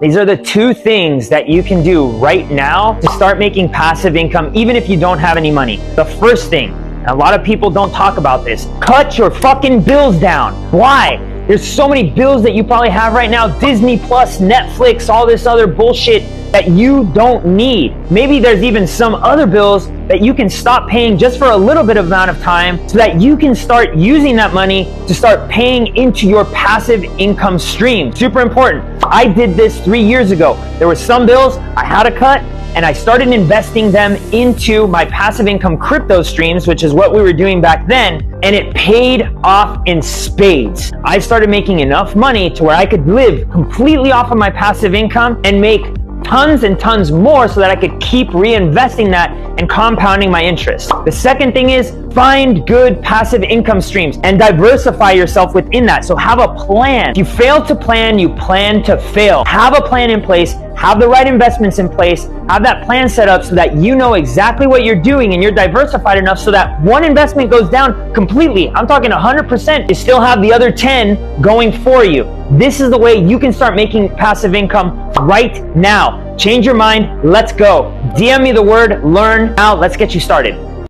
These are the two things that you can do right now to start making passive income, even if you don't have any money. The first thing, and a lot of people don't talk about this, cut your fucking bills down. Why? There's so many bills that you probably have right now, Disney Plus, Netflix, all this other bullshit that you don't need. Maybe there's even some other bills that you can stop paying just for a little bit of amount of time so that you can start using that money to start paying into your passive income stream. Super important. I did this 3 years ago. There were some bills I had to cut, and I started investing them into my passive income crypto streams, which is what we were doing back then, and it paid off in spades. I started making enough money to where I could live completely off of my passive income and make tons and tons more so that I could keep reinvesting that and compounding my interest. The second thing is find good passive income streams and diversify yourself within that. So have a plan. If you fail to plan, you plan to fail. Have a plan in place, have the right investments in place, have that plan set up so that you know exactly what you're doing and you're diversified enough so that one investment goes down completely. I'm talking 100%. You still have the other 10 going for you. This is the way you can start making passive income right now. Change your mind. Let's go. DM me the word learn now. Let's get you started.